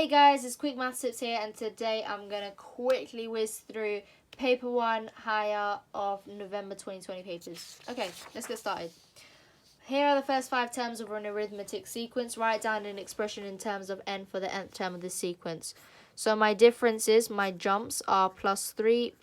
Hey guys, it's Quick Maths Tips here, and today I'm going to quickly whiz through paper 1 higher of November 2020 papers. Okay, let's get started. Here are the first 5 terms of an arithmetic sequence. Write down an expression in terms of n for the nth term of this sequence. So my differences, my jumps are plus 3,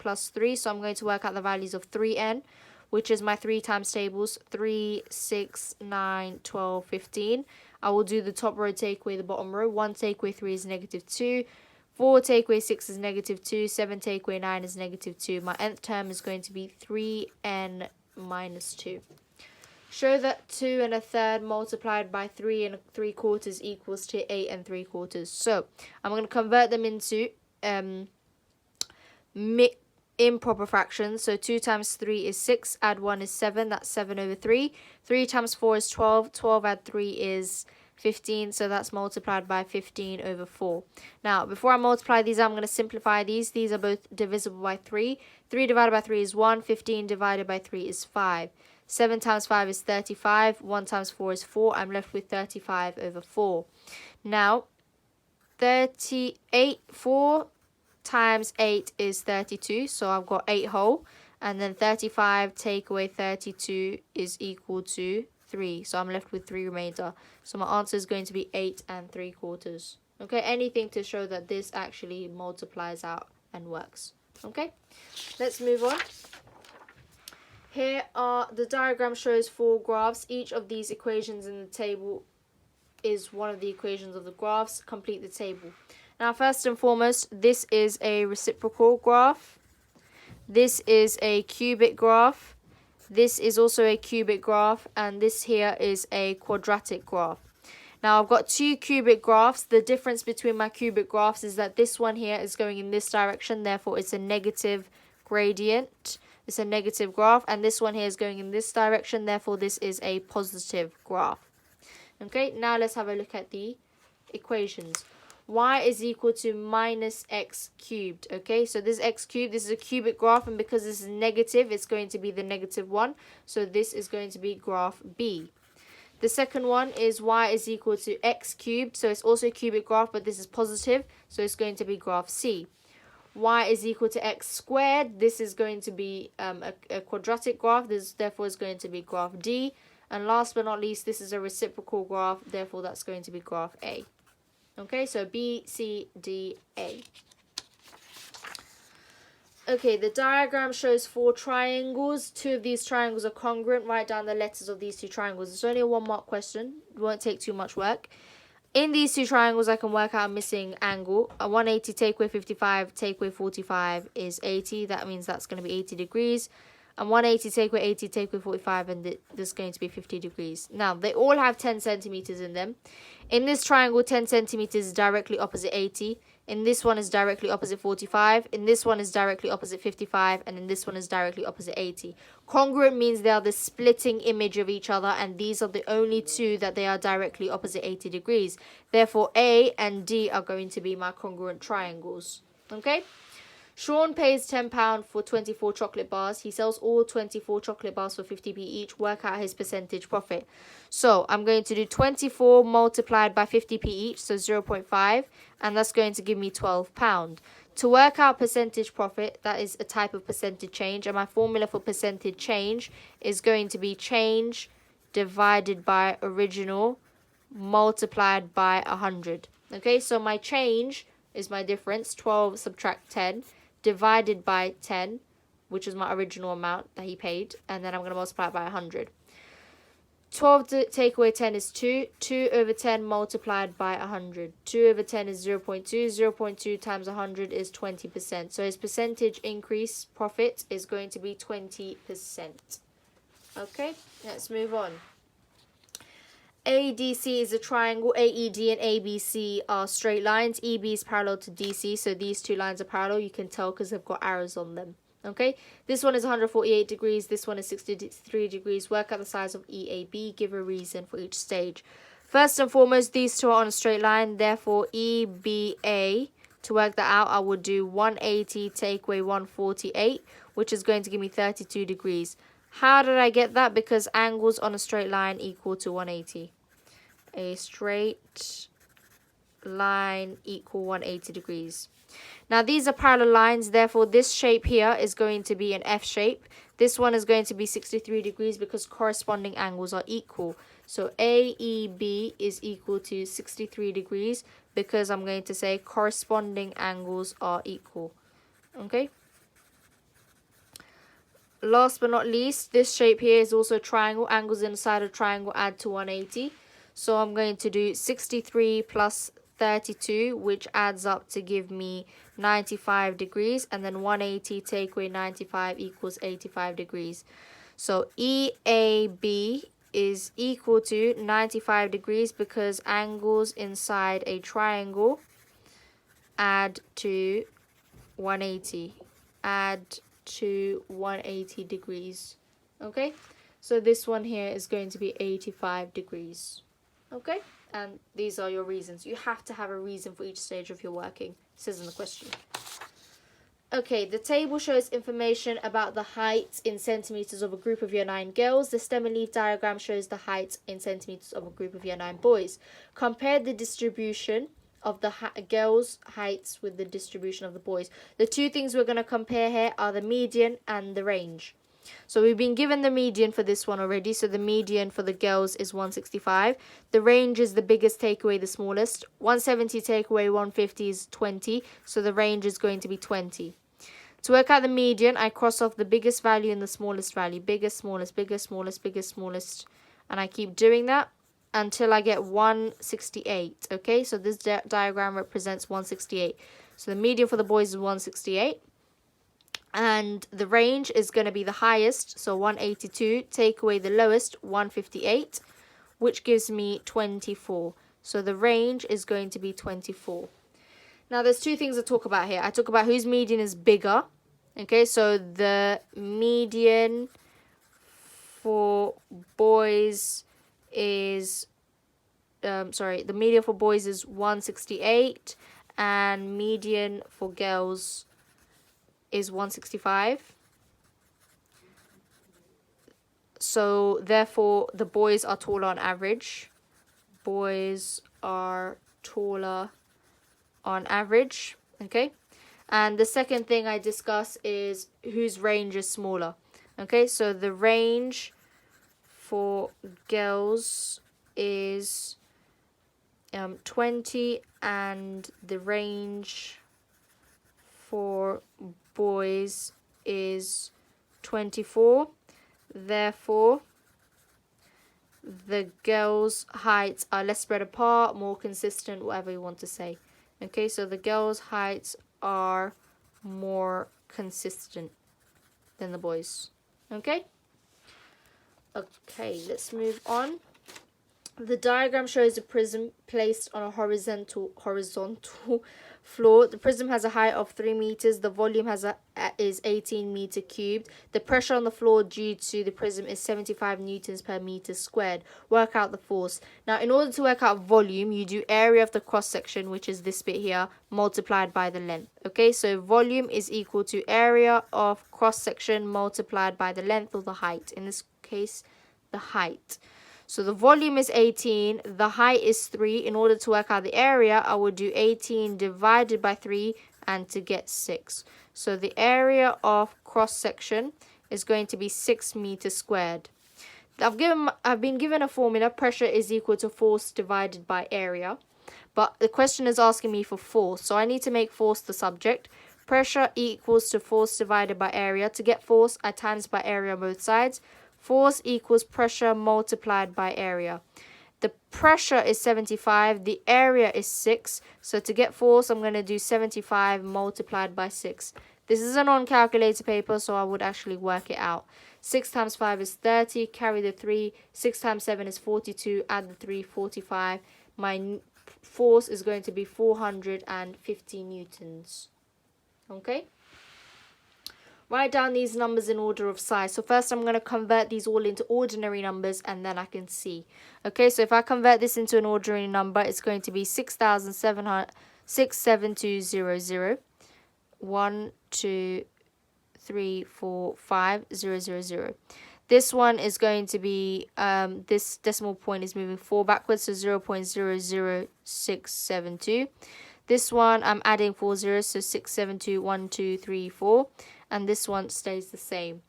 so I'm going to work out the values of 3n, which is my 3 times tables, 3, 6, 9, 12, 15. I will do the top row, take away the bottom row. 1 take away 3 is negative 2. 4 take away 6 is negative 2. 7 take away 9 is negative 2. My nth term is going to be 3n minus 2. Show that 2 1/3 multiplied by 3 3/4 equals to 8 3/4. So I'm going to convert them into improper fractions. So 2 times 3 is 6, add 1 is 7, that's 7 over 3. 3 times 4 is 12, 12 add 3 is 15, so that's multiplied by 15 over 4. Now, before I multiply these, I'm going to simplify these. These are both divisible by 3. 3 divided by 3 is 1, 15 divided by 3 is 5. 7 times 5 is 35, 1 times 4 is 4. I'm left with 35 over 4. Now, 4 times 8 is 32, so I've got 8 whole, and then 35 take away 32 is equal to 3, so I'm left with 3 remainder. So my answer is going to be 8 3/4. Okay, anything to show that this actually multiplies out and works. Okay, let's move on. Here are the diagram shows 4 graphs. Each of these equations in the table is one of the equations of the graphs. Complete the table. Now, first and foremost, this is a reciprocal graph. This is a cubic graph. This is also a cubic graph. And this here is a quadratic graph. Now, I've got 2 cubic graphs. The difference between my cubic graphs is that this one here is going in this direction. Therefore, it's a negative gradient. It's a negative graph. And this one here is going in this direction. Therefore, this is a positive graph. Okay, now let's have a look at the equations. Y is equal to minus x cubed. Okay, so this x cubed, this is a cubic graph, and because this is negative, it's going to be the negative one. So this is going to be graph B. The second one is y is equal to x cubed. So it's also a cubic graph, but this is positive. So it's going to be graph C. Y is equal to x squared. This is going to be a quadratic graph. This therefore is going to be graph D. And last but not least, this is a reciprocal graph. Therefore, that's going to be graph A. Okay, so B, C, D, A. Okay, the diagram shows 4 triangles. 2 of these triangles are congruent. Write down the letters of these 2 triangles. It's only a 1-mark question. It won't take too much work. In these 2 triangles, I can work out a missing angle. A 180 take away 55, take away 45 is 80. That means that's going to be 80 degrees. And 180 take away 80, take away 45, and this is going to be 50 degrees. Now, they all have 10 centimeters in them. In this triangle, 10 centimeters is directly opposite 80. In this one is directly opposite 45. In this one is directly opposite 55. And in this one is directly opposite 80. Congruent means they are the splitting image of each other, and these are the only 2 that they are directly opposite 80 degrees. Therefore, A and D are going to be my congruent triangles. Okay? Sean pays £10 for 24 chocolate bars. He sells all 24 chocolate bars for 50p each. Work out his percentage profit. So I'm going to do 24 multiplied by 50p each, so 0.5, and that's going to give me £12. To work out percentage profit, that is a type of percentage change, and my formula for percentage change is going to be change divided by original multiplied by 100. Okay, so my change is my difference, 12 subtract 10, divided by 10, which is my original amount that he paid, and then I'm going to multiply it by 100. 12 to take away 10 is 2. 2 over 10 multiplied by 100. 2 over 10 is 0.2. 0.2 times 100 is 20%. So his percentage increase profit is going to be 20%. Okay, let's move on. ADC is a triangle. AED and ABC are straight lines. EB is parallel to DC, so these 2 lines are parallel. You can tell because they've got arrows on them. Okay, this one is 148 degrees. This one is 63 degrees. Work out the size of EAB. Give a reason for each stage. First and foremost, these 2 are on a straight line. Therefore, EBA, to work that out, I would do 180 take away 148, which is going to give me 32 degrees. How did I get that? Because angles on a straight line equal to 180. A straight line equal 180 degrees. Now these are parallel lines, therefore this shape here is going to be an F shape. This one is going to be 63 degrees because corresponding angles are equal. So AEB is equal to 63 degrees because I'm going to say corresponding angles are equal. Okay. Last but not least, this shape here is also a triangle. Angles inside a triangle add to 180. So I'm going to do 63 plus 32, which adds up to give me 95 degrees. And then 180 take away 95 equals 85 degrees. So EAB is equal to 95 degrees because angles inside a triangle add to 180. Add to 180 degrees. Okay, so this one here is going to be 85 degrees. Okay, and these are your reasons. You have to have a reason for each stage of your working. It says in the question. Okay, the table shows information about the height in centimeters of a group of year 9 girls. The stem and leaf diagram shows the height in centimeters of a group of year 9 boys. Compare the distribution of the girls' heights with the distribution of the boys. The two things we're going to compare here are the median and the range. So we've been given the median for this one already. So the median for the girls is 165. The range is the biggest, take away the smallest. 170 take away 150 is 20. So the range is going to be 20. To work out the median, I cross off the biggest value and the smallest value. Biggest, smallest, biggest, smallest, biggest, smallest. And I keep doing that until I get 168. Okay, so this diagram represents 168. So the median for the boys is 168. And the range is going to be the highest, so 182, take away the lowest, 158, which gives me 24. So the range is going to be 24. Now there's two things I talk about here. I talk about whose median is bigger. Okay, so the median for boys is, the median for boys is 168 and median for girls is 165. So therefore the boys are taller on average. Boys are taller on average. Okay, and the second thing I discuss is whose range is smaller. Okay, so the range for girls is 20 and the range for boys is 24. Therefore, the girls' heights are less spread apart, more consistent, whatever you want to say. Okay, so the girls' heights are more consistent than the boys. Okay? Okay, let's move on. The diagram shows a prism placed on a horizontal floor. The prism has a height of 3 meters. The volume is 18 meter cubed. The pressure on the floor due to the prism is 75 newtons per meter squared. Work out the force. Now, in order to work out volume, you do area of the cross section, which is this bit here, multiplied by the length. Okay, so volume is equal to area of cross section multiplied by the length or the height. In this case, the height. So the volume is 18, the height is 3. In order to work out the area, I would do 18 divided by 3 and to get 6. So the area of cross section is going to be 6 meters squared. I've been given a formula. Pressure is equal to force divided by area. But the question is asking me for force. So I need to make force the subject. Pressure equals to force divided by area. To get force, I times by area on both sides. Force equals pressure multiplied by area. The pressure is 75. The area is 6. So to get force, I'm going to do 75 multiplied by 6. This is an on-calculator paper, so I would actually work it out. 6 times 5 is 30. Carry the 3. 6 times 7 is 42. Add the 3, 45. My force is going to be 450 newtons. Okay? Write down these numbers in order of size. So first I'm going to convert these all into ordinary numbers and then I can see. Okay, so if I convert this into an ordinary number, it's going to be 67200. 1, 2, 3, 4, 5, 0, 0, 0. This one is going to be, this decimal point is moving 4 backwards, so 0.00672. This one, I'm adding 4 zeros, so 6, 7, 2, 1, 2, 3, 4. And this one stays the same.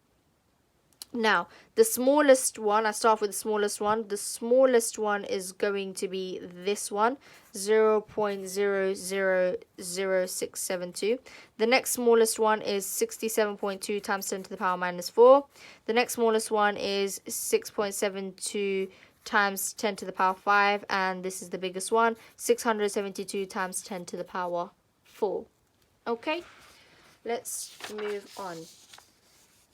Now, the smallest one, I start with the smallest one. The smallest one is going to be this one, 0.000672. The next smallest one is 67.2 times 10 to the power minus 4. The next smallest one is 6.72 times 10 to the power 5. And this is the biggest one, 672 times 10 to the power 4. Okay, let's move on.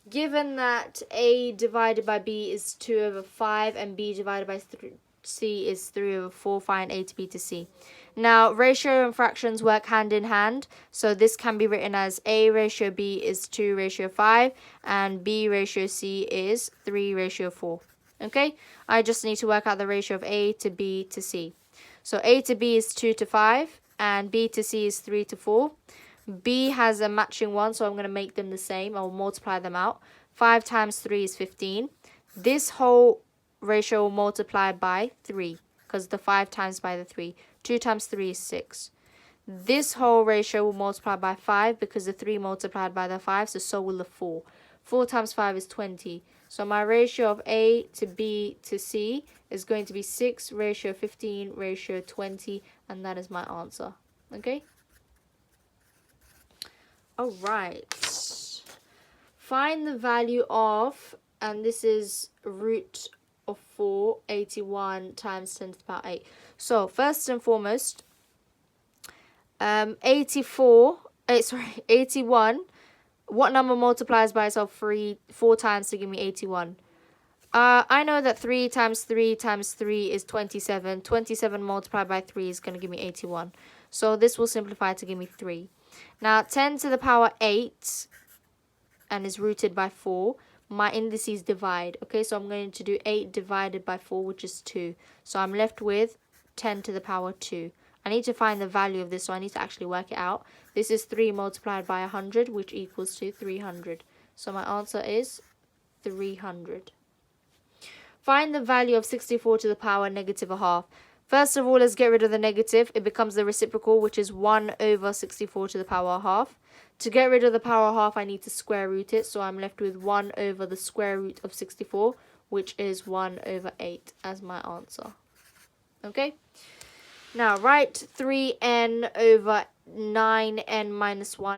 Given that a divided by b is 2 over 5 and b divided by c is 3 over 4, find a to b to c. Now, ratio and fractions work hand in hand, so this can be written as a ratio b is 2 ratio 5 and b ratio c is 3 ratio 4. Okay, I just need to work out the ratio of a to b to c. So a to b is 2 to 5 and b to c is 3 to 4. B has a matching one, so I'm going to make them the same. I'll multiply them out. 5 times 3 is 15. This whole ratio will multiply by 3 because the 5 times by the 3. 2 times 3 is 6. This whole ratio will multiply by 5 because the 3 multiplied by the 5, so will the 4. 4 times 5 is 20. So my ratio of A to B to C is going to be 6 ratio 15 ratio 20, and that is my answer. Okay? Alright, find the value of, and this is root of 4, 81 times 10 to the power 8. So, first and foremost, 81, what number multiplies by itself 4 times to give me 81? I know that 3 times 3 times 3 is 27. 27 multiplied by 3 is going to give me 81. So, this will simplify to give me 3. Now, 10 to the power 8 and is rooted by 4. My indices divide. Okay, so I'm going to do 8 divided by 4, which is 2. So I'm left with 10 to the power 2. I need to find the value of this, so I need to actually work it out. This is 3 multiplied by 100, which equals to 300. So my answer is 300. Find the value of 64 to the power negative a half. First of all, let's get rid of the negative. It becomes the reciprocal, which is 1 over 64 to the power half. To get rid of the power half, I need to square root it. So I'm left with 1 over the square root of 64, which is 1 over 8 as my answer. Okay? Now, write 3n over 9n minus 1.